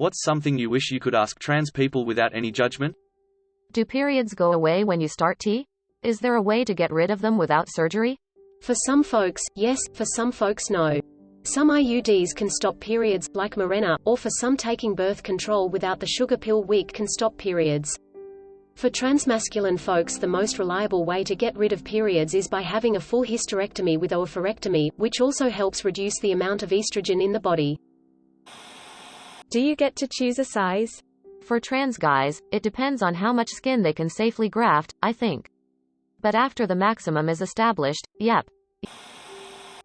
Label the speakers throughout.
Speaker 1: What's something you wish you could ask trans people without any judgment?
Speaker 2: Do periods go away when you start T? Is there a way to get rid of them without surgery?
Speaker 3: For some folks, yes, for some folks no. Some IUDs can stop periods, like Mirena, or for some taking birth control without the sugar pill week can stop periods. For transmasculine folks, the most reliable way to get rid of periods is by having a full hysterectomy with oophorectomy, which also helps reduce the amount of estrogen in the body.
Speaker 4: Do you get to choose a size?
Speaker 2: For trans guys, it depends on how much skin they can safely graft, I think. But after the maximum is established, yep.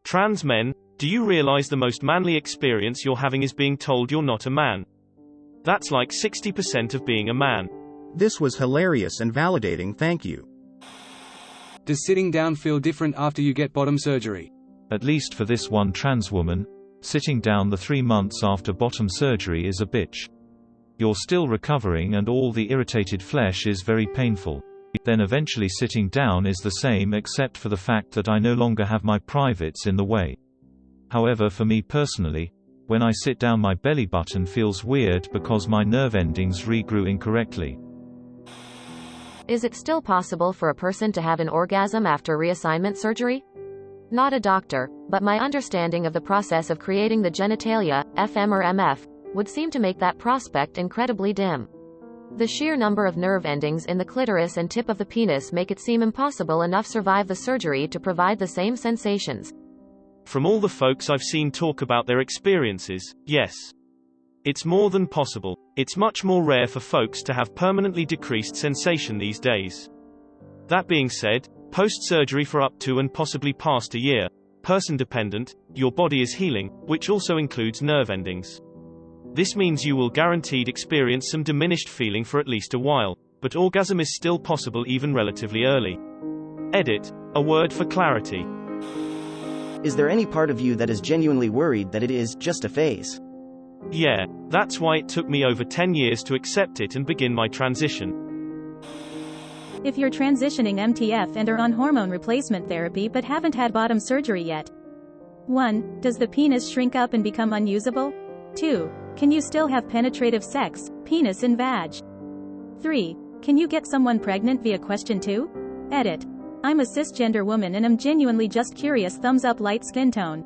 Speaker 5: Trans men, do you realize the most manly experience you're having is being told you're not a man? That's like 60% of being a man.
Speaker 6: This was hilarious and validating, thank you.
Speaker 7: Does sitting down feel different after you get bottom surgery?
Speaker 8: At least for this one trans woman, sitting down the 3 months after bottom surgery is a bitch. You're still recovering and all the irritated flesh is very painful. Then eventually sitting down is the same except for the fact that I no longer have my privates in the way. However, for me personally, when I sit down my belly button feels weird because my nerve endings regrew incorrectly.
Speaker 2: Is it still possible for a person to have an orgasm after reassignment surgery? Not a doctor, but my understanding of the process of creating the genitalia, FM or MF, would seem to make that prospect incredibly dim. The sheer number of nerve endings in the clitoris and tip of the penis make it seem impossible enough survive the surgery to provide the same sensations.
Speaker 5: From all the folks I've seen talk about their experiences, yes. It's more than possible. It's much more rare for folks to have permanently decreased sensation these days. That being said, post-surgery for up to and possibly past a year, person-dependent, your body is healing, which also includes nerve endings. This means you will guaranteed experience some diminished feeling for at least a while, but orgasm is still possible even relatively early. Edit. A word for clarity.
Speaker 9: Is there any part of you that is genuinely worried that it is just a phase?
Speaker 5: Yeah, that's why it took me over 10 years to accept it and begin my transition.
Speaker 10: If you're transitioning MTF and are on hormone replacement therapy but haven't had bottom surgery yet. 1. Does the penis shrink up and become unusable? 2. Can you still have penetrative sex, penis and vag? 3. Can you get someone pregnant via question 2? Edit. I'm a cisgender woman and am genuinely just curious. Thumbs up. Light skin tone.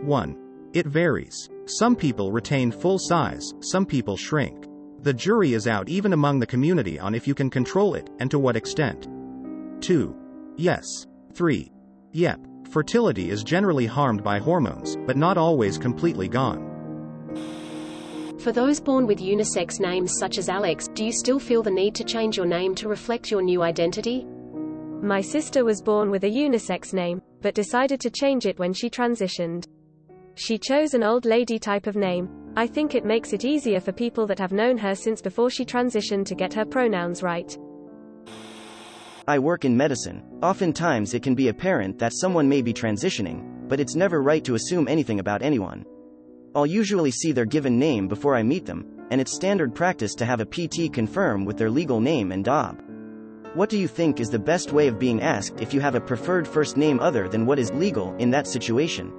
Speaker 6: 1. It varies. Some people retain full size, some people shrink. The jury is out even among the community on if you can control it, and to what extent. 2. Yes. 3. Yep. Fertility is generally harmed by hormones, but not always completely gone.
Speaker 3: For those born with unisex names such as Alex, do you still feel the need to change your name to reflect your new identity?
Speaker 4: My sister was born with a unisex name, but decided to change it when she transitioned. She chose an old lady type of name. I think it makes it easier for people that have known her since before she transitioned to get her pronouns right.
Speaker 9: I work in medicine. Oftentimes it can be apparent that someone may be transitioning, but it's never right to assume anything about anyone. I'll usually see their given name before I meet them, and it's standard practice to have a PT confirm with their legal name and DOB. What do you think is the best way of being asked if you have a preferred first name other than what is legal in that situation?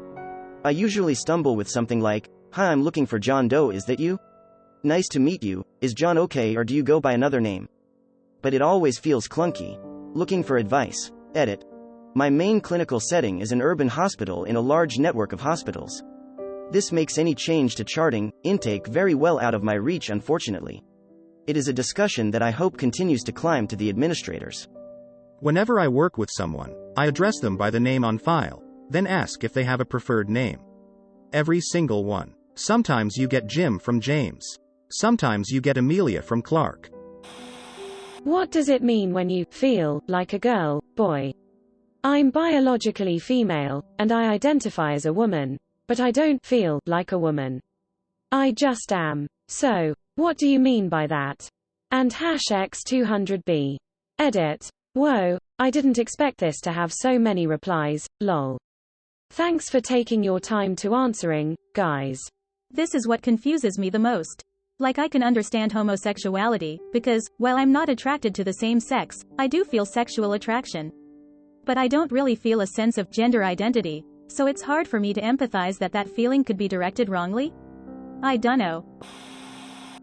Speaker 9: I usually stumble with something like, "Hi, I'm looking for John Doe, is that you? Nice to meet you, is John okay or do you go by another name?" But it always feels clunky. Looking for advice. Edit. My main clinical setting is an urban hospital in a large network of hospitals. This makes any change to charting, intake very well out of my reach, unfortunately. It is a discussion that I hope continues to climb to the administrators.
Speaker 6: Whenever I work with someone, I address them by the name on file, then ask if they have a preferred name. Every single one. Sometimes you get Jim from James. Sometimes you get Amelia from Clark.
Speaker 11: What does it mean when you feel like a girl, boy? I'm biologically female, and I identify as a woman, but I don't feel like a woman. I just am. So, what do you mean by that? And #X200B. Edit. Whoa, I didn't expect this to have so many replies, lol. Thanks for taking your time to answering, guys.
Speaker 10: This is what confuses me the most. Like, I can understand homosexuality, because, while I'm not attracted to the same sex, I do feel sexual attraction. But I don't really feel a sense of gender identity, so it's hard for me to empathize that that feeling could be directed wrongly. I dunno.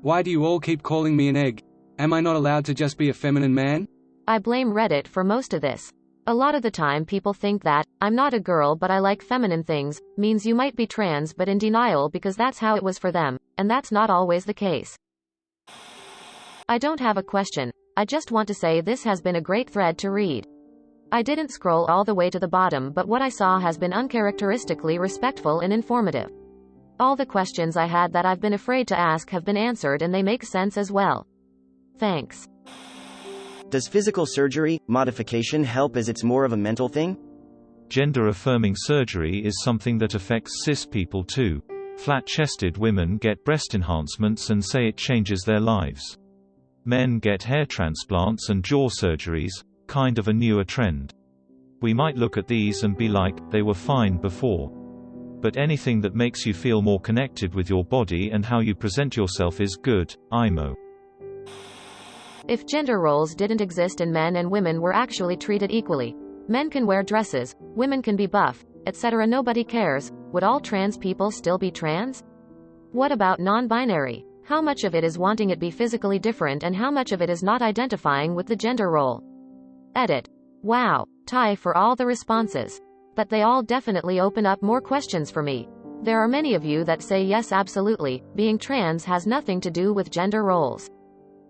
Speaker 7: Why do you all keep calling me an egg? Am I not allowed to just be a feminine man?
Speaker 2: I blame Reddit for most of this. A lot of the time people think that, I'm not a girl but I like feminine things, means you might be trans but in denial because that's how it was for them, and that's not always the case. I don't have a question. I just want to say this has been a great thread to read. I didn't scroll all the way to the bottom, but what I saw has been uncharacteristically respectful and informative. All the questions I had that I've been afraid to ask have been answered and they make sense as well. Thanks.
Speaker 9: Does physical surgery, modification help as it's more of a mental thing?
Speaker 8: Gender-affirming surgery is something that affects cis people too. Flat-chested women get breast enhancements and say it changes their lives. Men get hair transplants and jaw surgeries, kind of a newer trend. We might look at these and be like, they were fine before. But anything that makes you feel more connected with your body and how you present yourself is good, IMO.
Speaker 2: If gender roles didn't exist and men and women were actually treated equally, men can wear dresses, women can be buff, etc., nobody cares, would all trans people still be trans? What about non-binary? How much of it is wanting it be physically different and how much of it is not identifying with the gender role? Edit. Wow. Tie for all the responses. But they all definitely open up more questions for me. There are many of you that say yes, absolutely, being trans has nothing to do with gender roles.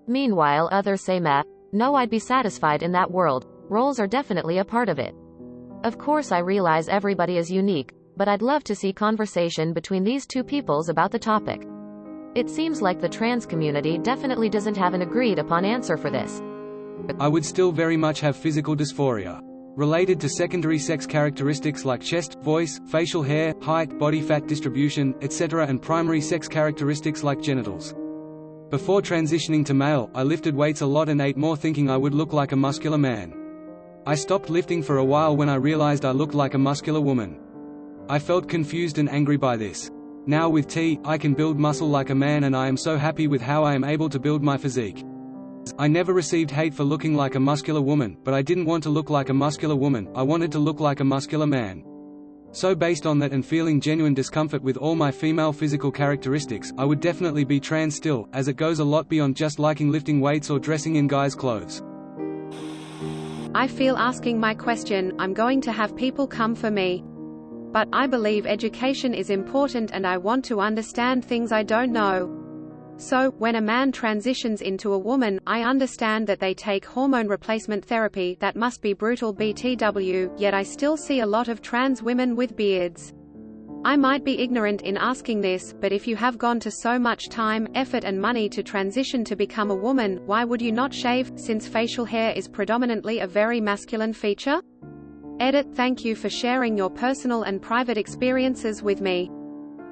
Speaker 2: Meanwhile others say meh, no, I'd be satisfied in that world, roles are definitely a part of it. Of course I realize everybody is unique, but I'd love to see conversation between these two peoples about the topic. It seems like the trans community definitely doesn't have an agreed upon answer for this.
Speaker 7: I would still very much have physical dysphoria, related to secondary sex characteristics like chest, voice, facial hair, height, body fat distribution, etc., and primary sex characteristics like genitals. Before transitioning to male, I lifted weights a lot and ate more thinking I would look like a muscular man. I stopped lifting for a while when I realized I looked like a muscular woman. I felt confused and angry by this. Now with T, I can build muscle like a man and I am so happy with how I am able to build my physique. I never received hate for looking like a muscular woman, but I didn't want to look like a muscular woman, I wanted to look like a muscular man. So based on that and feeling genuine discomfort with all my female physical characteristics, I would definitely be trans still, as it goes a lot beyond just liking lifting weights or dressing in guys' clothes.
Speaker 12: I feel asking my question, I'm going to have people come for me. But I believe education is important and I want to understand things I don't know. So, when a man transitions into a woman, I understand that they take hormone replacement therapy. That must be brutal BTW, yet I still see a lot of trans women with beards. I might be ignorant in asking this, but if you have gone to so much time, effort and money to transition to become a woman, why would you not shave, since facial hair is predominantly a very masculine feature? Edit. Thank you for sharing your personal and private experiences with me.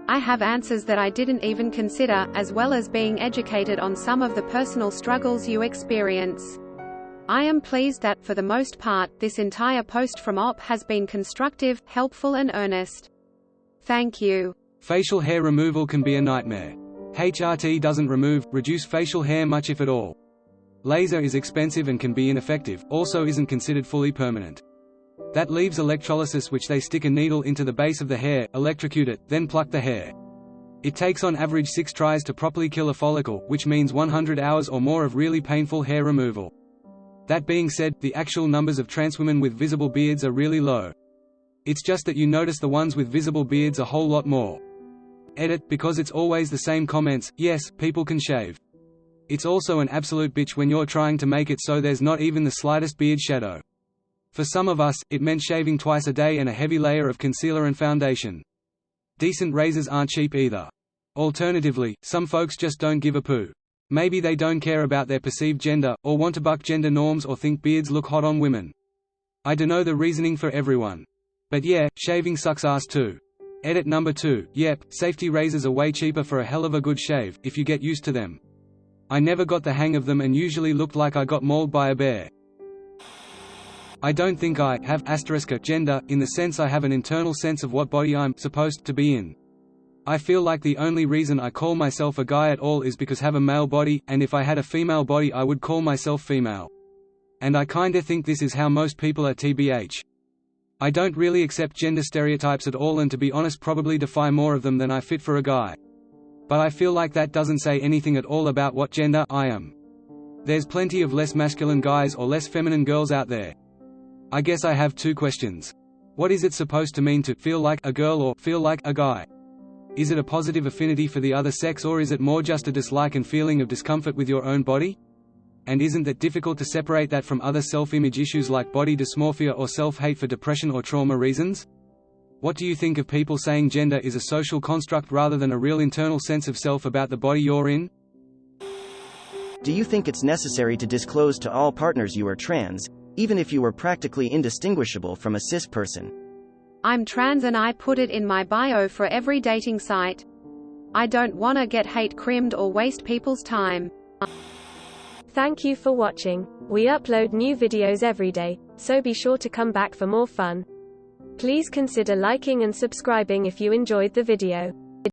Speaker 12: I have answers that I didn't even consider, as well as being educated on some of the personal struggles you experience. I am pleased that, for the most part, this entire post from OP has been constructive, helpful and earnest. Thank you.
Speaker 7: Facial hair removal can be a nightmare. HRT doesn't reduce facial hair much if at all. Laser is expensive and can be ineffective, also isn't considered fully permanent. That leaves electrolysis, which they stick a needle into the base of the hair, electrocute it, then pluck the hair. It takes on average 6 tries to properly kill a follicle, which means 100 hours or more of really painful hair removal. That being said, the actual numbers of trans women with visible beards are really low. It's just that you notice the ones with visible beards a whole lot more. Edit. Because it's always the same comments, yes, people can shave. It's also an absolute bitch when you're trying to make it so there's not even the slightest beard shadow. For some of us, it meant shaving twice a day and a heavy layer of concealer and foundation. Decent razors aren't cheap either. Alternatively, some folks just don't give a poo. Maybe they don't care about their perceived gender, or want to buck gender norms, or think beards look hot on women. I dunno the reasoning for everyone. But yeah, shaving sucks ass too. Edit. Number 2, yep, safety razors are way cheaper for a hell of a good shave, if you get used to them. I never got the hang of them and usually looked like I got mauled by a bear. I don't think I have *a gender, in the sense I have an internal sense of what body I'm supposed to be in. I feel like the only reason I call myself a guy at all is because I have a male body, and if I had a female body I would call myself female. And I kinda think this is how most people are tbh. I don't really accept gender stereotypes at all, and to be honest probably defy more of them than I fit for a guy. But I feel like that doesn't say anything at all about what gender I am. There's plenty of less masculine guys or less feminine girls out there. I guess I have two questions. What is it supposed to mean to feel like a girl or feel like a guy? Is it a positive affinity for the other sex, or is it more just a dislike and feeling of discomfort with your own body? And isn't it difficult to separate that from other self-image issues like body dysmorphia or self-hate for depression or trauma reasons? What do you think of people saying gender is a social construct rather than a real internal sense of self about the body you're in?
Speaker 9: Do you think it's necessary to disclose to all partners you are trans, even if you were practically indistinguishable from a cis person?
Speaker 12: I'm trans and I put it in my bio for every dating site. I don't wanna get hate crimed or waste people's time.
Speaker 4: Thank you for watching. We upload new videos every day, so be sure to come back for more fun. Please consider liking and subscribing if you enjoyed the video.